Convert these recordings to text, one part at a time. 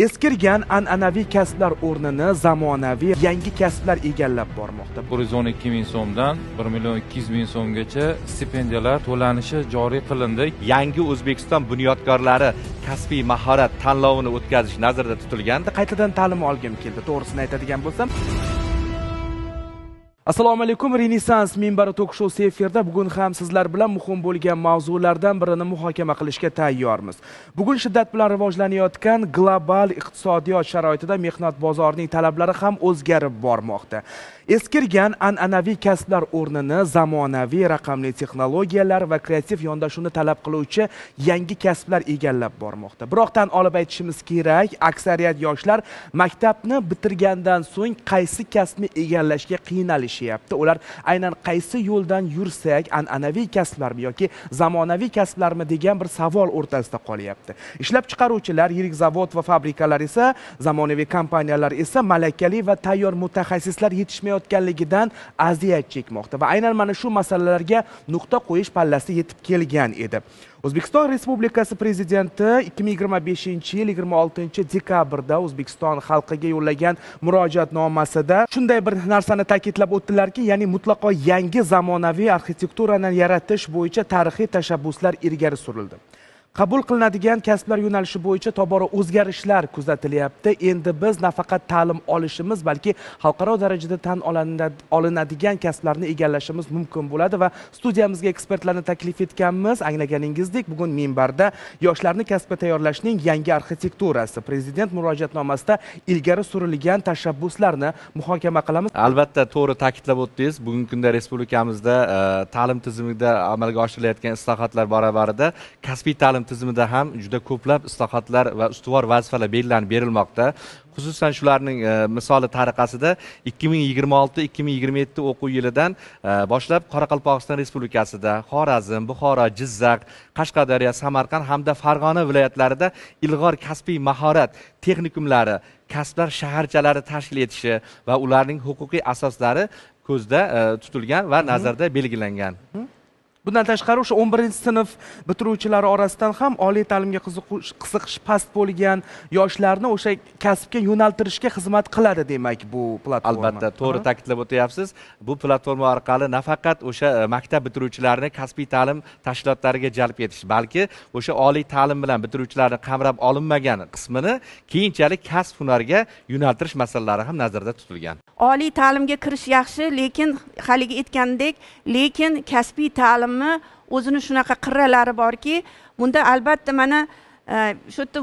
Eskirgan an'anaviy kasblar o'rnini zamonaviy yangi kasblar egallab bormoqda. 112 ming so'mdan 1 200 ming so'mgacha stipendiyalar to'lanishi joriy qilindi. Yangi O'zbekiston bunyodkorlari kasbiy mahorat tanlovini o'tkazish nazarda tutilgan. Qaytadan ta'lim olgim keldi. To'g'risini aytadigan bo'lsam, Assalomu alaykum, Renessans minbari to'q-shousi efirda bugun ham sizlar bilan muhim bo'lgan mavzulardan birini muhokama qilishga tayyormiz. Bugun shiddat bilan rivojlanayotgan global iqtisodiyot sharoitida mehnat bozorining talablari ham o'zgarib bormoqda. Eskirgan an'anaviy kasblar o'rnini zamonaviy raqamli texnologiyalar va kreativ yondashuvni talab qiluvchi yangi kasblar egallab bormoqda. Biroq tan olib aytishimiz kerak, aksariyat yoshlar maktabni bitirgandan so'ng qaysi kasbni egallashga qiynalishyapti. Ular aynan qaysi yo'ldan yursak, an'anaviy kasblarmi yoki zamonaviy kasblarmi degan bir savol o'rtasida qolyapti. Ishlab chiqaruvchilar, yirik zavod va fabrikalar esa, zamonaviy kompaniyalar esa malakali va tayyor mutaxassislar yetishmayotganligidan aziyat chekmoqda va aynan mana shu masalalarga nuqta qo'yish pallasi yetib kelgan edi. O'zbekiston Respublikasi Prezidenti 2025-yil 26-dekabrda O'zbekiston xalqiga yo'llagan murojaatnomasida shunday bir narsani ta'kidlab o'tdilarki, ya'ni mutlaqo yangi zamonaviy arxitekturani yaratish bo'yicha tarixiy tashabbuslar ilgari surildi. Qabul qilinadigan kasblar yo'nalishi bo'yicha tobora o'zgarishlar kuzatilyapti. Endi biz nafaqat ta'lim olishimiz, balki xalqaro darajada tan olinadigan kasblarni egallashimiz mumkin bo'ladi va studiyamizga ekspertlarni taklif etganmiz. Anglaganingizdek, bugun minbarda yoshlarni kasbga tayyorlashning yangi arxitekturasi, Prezident murojaatnomasida ilgari surilgan tashabbuslarni muhokama qilamiz. Albatta, to'g'ri ta'kidlab o'tdingiz. Bugungi kunda respublikamizda ta'lim tizimida amalga oshirilayotgan islohotlar baravarida kasbiy ta'lim tizimida ham juda ko'plab islohotlar va ustuvor vazifalar belgilanib berilmoqda. Xususan shularning misoli tariqasida 2026-2027 o'quv yilidan boshlab Qoraqalpog'iston Respublikasida Xorazm, Buxoro, Jizzax, Qashqadaryo, Samarqand hamda Farg'ona viloyatlarida ilg'or kasbiy mahorat texnikumlari, kasblar shaharchalari tashkil etishi va ularning huquqiy asoslari ko'zda tutilgan va nazarda belgilangan. Bundan tashqari o'sha 11-sinf bitiruvchilari orasidan ham oliy ta'limga qiziqish past bo'lgan yoshlarni o'sha kasbga yo'naltirishga xizmat qiladi demak bu platforma. Albatta, to'g'ri ta'kidlab o'tyapsiz. Bu platforma orqali nafaqat o'sha maktab bitiruvchilarini kasbiy ta'lim tashkilotlariga jalb etish, balki o'sha oliy ta'lim bilan bitiruvchilarni qamrab olinmagan qismini keyinchalik kasb hunarga yo'naltirish masalalari ham nazarda tutilgan. Oliy ta'limga kirish yaxshi, lekin haligi aytgandek, lekin kasbiy ta'limni o'zini shunaqa qirralari borki, bunda albatta mana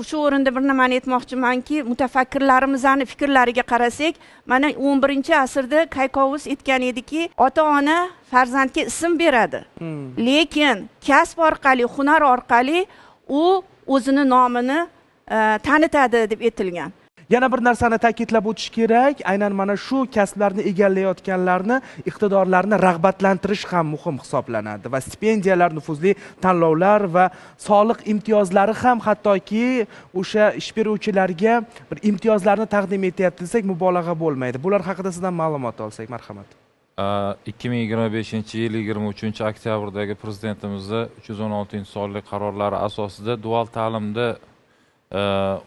shu o'rinda bir nimani aytmoqchimanki, mutafakkirlarimizning fikrlariga qarasak, mana 11-asrda Kaykovus aytgan ediki, ota-ona farzandga ism beradi. Lekin kasb orqali, hunar orqali u o'zini nomini tanitadi deb aytilgan. Yana bir narsani ta'kidlab o'tish kerak, aynan mana shu kasblarni egallayotganlarni, iqtidorlarni rag'batlantirish ham muhim hisoblanadi va stipendiyalar, nufuzli tanlovlar va soliq imtiyozlari ham hattoki o'sha ish beruvchilarga bir imtiyozlarni taqdim etyapti desak mubolag'a bo'lmaydi. Bular haqida sizdan ma'lumot olsak, marhamat. 2025-yil 23-oktyabrdagi prezidentimizning 316-sonli qarorlari asosida dual ta'limda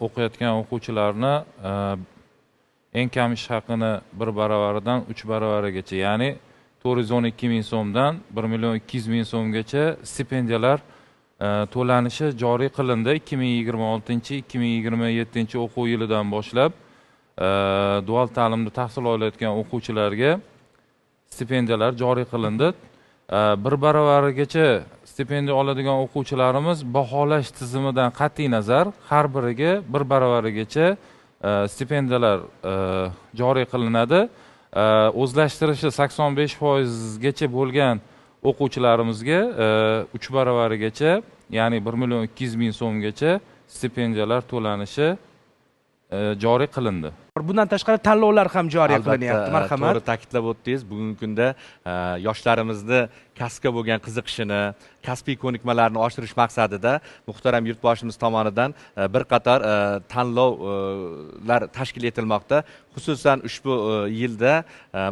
o'qiyotgan o'quvchilarni eng kam ish haqini 1 baravaridan 3 baravarigacha, ya'ni 412 ming so'mdan 1 200 ming so'mgacha stipendiyalar to'lanishi joriy qilindi. 2026-2027 o'quv yilidan boshlab dual ta'limda tahsil olayotgan o'quvchilarga stipendiyalar joriy qilindi. 1 baravarigacha stipendiya oladigan o'quvchilarimiz baholash tizimidan qat'iy nazar har biriga 1 baravarigacha stipendiyalar joriy qilinadi. O'zlashtirishi 85% gacha bo'lgan o'quvchilarimizga 3 baravarigacha, ya'ni 1 200 ming so'mgacha stipendiyalar to'lanishi joriy qilindi. Bundan tashqari tanlovlar ham joriy qilinyapti. Albatta, Marhamat. to'g'ri ta'kidlab o'tdingiz. Bugungi kunda yoshlarimizni kasbga bo'lgan qiziqishini, kasbiy ko'nikmalarini oshirish maqsadida muhtaram yurtboshimiz tomonidan bir qator tanlovlar tashkil etilmoqda. Xususan ushbu yilda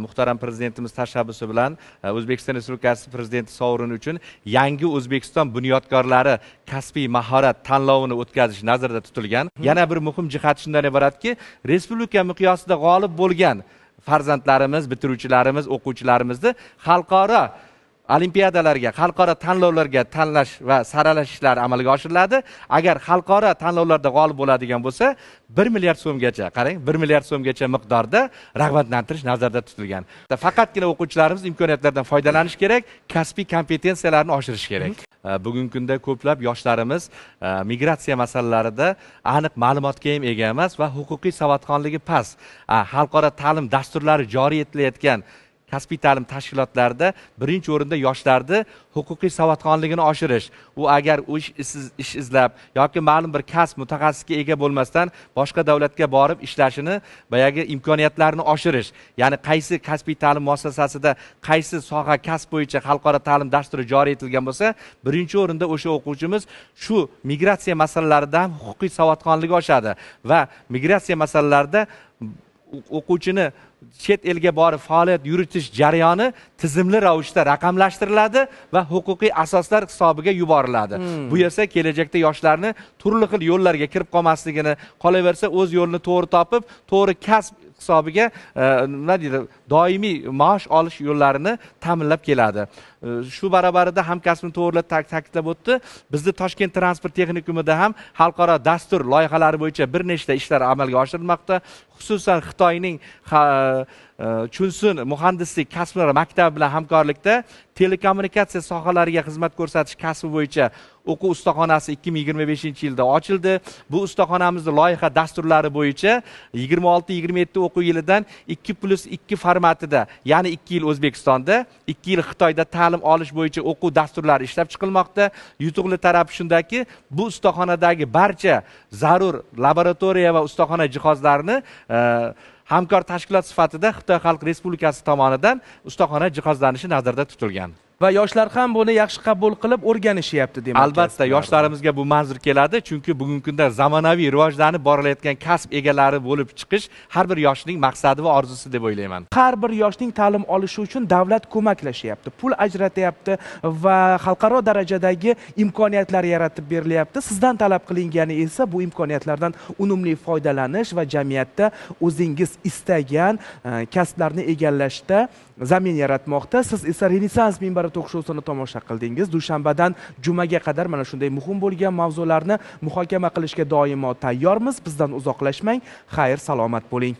muhtaram prezidentimiz tashabbusi bilan O'zbekiston Respublikasi prezidenti sovrini uchun yangi O'zbekiston bunyodkorlari kasbiy mahorat tanlovini o'tkazish nazarda tutilgan. Yana bir muhim jihat shundan iboratki, respublika miqyosida g'olib bo'lgan farzandlarimiz, bitiruvchilarimiz, o'quvchilarimizni xalqaro olimpiadalarga, xalqaro tanlovlarga tanlash va saralash ishlari amalga oshiriladi. Agar xalqaro tanlovlarda g'olib bo'ladigan bo'lsa, 1 milliard so'mgacha, qarang, 1 milliard so'mgacha miqdorda rag'batlantirish nazarda tutilgan. Faqatgina o'quvchilarimiz imkoniyatlardan foydalanish kerak, kasbiy kompetensiyalarni oshirish kerak. Bugungi kunda ko'plab yoshlarimiz migratsiya masalalarida aniq ma'lumotga ham ega emas va huquqiy savodxonligi past. Xalqaro ta'lim dasturlari joriy etilayotgan kasbiy ta'lim tashkilotlarida birinchi o'rinda yoshlarni huquqiy savodxonligini oshirish. U agar ish izlab yoki ma'lum bir kasb mutaxassisga ega bo'lmasdan boshqa davlatga borib ishlashini, boyagi imkoniyatlarini oshirish. Ya'ni qaysi kasbiy ta'lim muassasasida qaysi soha kasb bo'yicha xalqaro ta'lim dasturi joriy etilgan bo'lsa, birinchi o'rinda o'sha o'quvchimiz shu migratsiya masalalarida ham huquqiy savodxonligi oshadi va migratsiya masalalarida o'quvchini chet elga borib faoliyat yuritish jarayoni tizimli ravishda raqamlashtiriladi va huquqiy asoslar hisobiga yuboriladi. Bu esa kelajakda yoshlarni turli xil yo'llarga kirib qolmasligini, qolaversa o'z yo'lini to'g'ri topib, to'g'ri kasb hisobiga nima deydi, doimiy maosh olish yo'llarini ta'minlab keladi. Shu barabarida hamkasbni to'g'rilab ta'kidlab o'tdi. Bizning Toshkent transport texnikumida ham xalqaro dastur loyihalari bo'yicha bir nechta ishlar amalga oshirilmoqda. Xususan Xitoyning Chunsun muhandislik kasblari maktabi bilan hamkorlikda telekommunikatsiya sohalariga xizmat ko'rsatish kasbi bo'yicha o'quv ustaxonasi 2025-yilda ochildi. Bu ustaxonamizning loyiha dasturlari bo'yicha 26-27 o'quv yilidan 2+2 formatida, ya'ni 2 yil O'zbekistonda, 2 yil Xitoyda ta'lim olish bo'yicha o'quv dasturlari ishlab chiqilmoqda. Yutuqli tarafi shundaki, bu ustaxonadagi barcha zarur laboratoriya va ustaxona jihozlarini hamkor tashkilot sifatida Xitoy Xalq Respublikasi tomonidan ustaxona jihozlanishi nazarda tutilgan. Va yoshlar ham buni yaxshi qabul qilib o'rganishyapti demak. Albatta, yoshlarimizga bu manzur keladi, chunki bugungi kunda zamonaviy rivojlanib borilayotgan kasb egalari bo'lib chiqish har bir yoshning maqsadi va orzusi deb o'ylayman. Har bir yoshning ta'lim olishi uchun davlat ko'maklashyapti, pul ajratyapti va xalqaro darajadagi imkoniyatlar yaratib berilyapti. Sizdan talab qilingani esa bu imkoniyatlardan unumli foydalanish va jamiyatda o'zingiz istagan kasblarni egallashda zamin yaratmoqda. Siz esa Renessans minbari tok-showsini tomosha qildingiz. Dushanbadan jumaga qadar mana shunday muhim bo'lgan mavzularni muhokama qilishga doimo tayyormiz. Bizdan uzoqlashmang. Xayr, salomat bo'ling.